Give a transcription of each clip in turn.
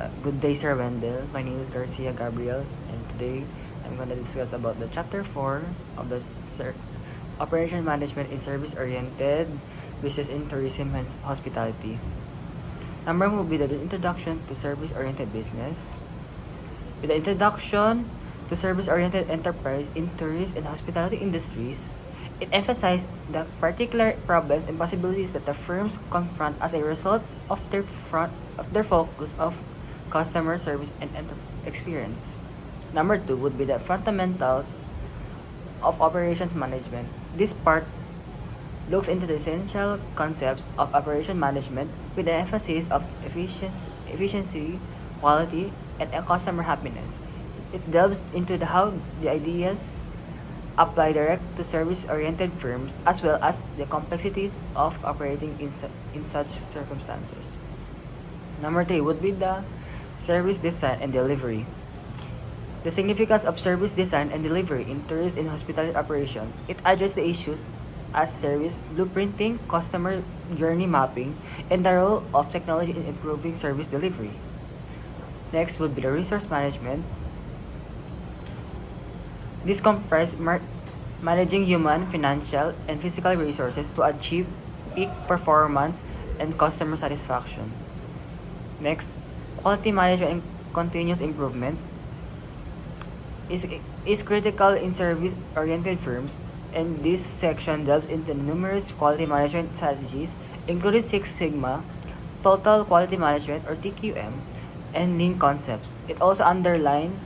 Good day, Sir Wendell. My name is Garcia Gabriel, and today I'm going to discuss about the Chapter 4 of the Operation Management in Service-Oriented Business in Tourism and Hospitality. Number 1 will be the introduction to service-oriented business. With the introduction to service-oriented enterprise in tourist and hospitality industries, it emphasized the particular problems and possibilities that the firms confront as a result of their focus of customer service and experience. Number 2 would be the fundamentals of operations management. This part looks into the essential concepts of operation management with the emphasis of efficiency, quality, and customer happiness. It delves into how the ideas apply direct to service-oriented firms as well as the complexities of operating in such circumstances. Number 3 would be the service design and delivery. The significance of service design and delivery in tourist and hospitality operation. It addresses the issues as service blueprinting, customer journey mapping, and the role of technology in improving service delivery. Next would be the resource management. This comprises managing human, financial, and physical resources to achieve peak performance and customer satisfaction. Next, quality management and continuous improvement is critical in service-oriented firms, and this section delves into numerous quality management strategies, including Six Sigma, Total Quality Management or TQM, and Lean concepts. It also underlines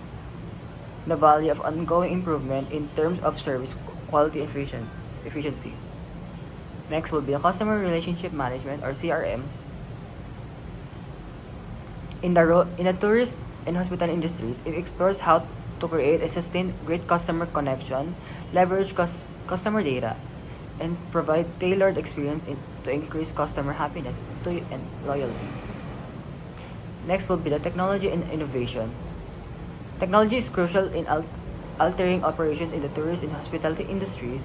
the value of ongoing improvement in terms of service quality efficiency. Next will be the customer relationship management or CRM. In the tourist and hospitality industries, it explores how to create a sustained great customer connection, leverage customer data, and provide tailored experience to increase customer happiness and loyalty. Next will be the technology and innovation. Technology is crucial in altering operations in the tourist and hospitality industries.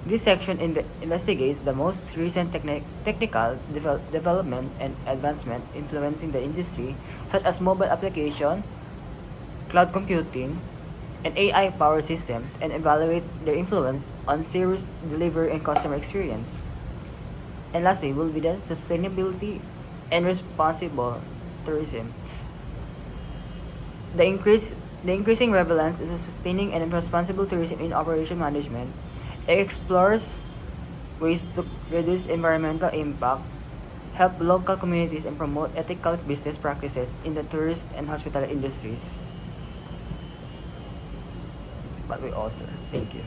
This section investigates the most recent technical development and advancement influencing the industry, such as mobile application, cloud computing, and AI-powered systems, and evaluate their influence on service delivery and customer experience. And lastly will be the sustainability and responsible tourism. The increasing relevance is sustaining and responsible tourism in operation management. It explores ways to reduce environmental impact, help local communities, and promote ethical business practices in the tourist and hospitality industries. But we also thank you.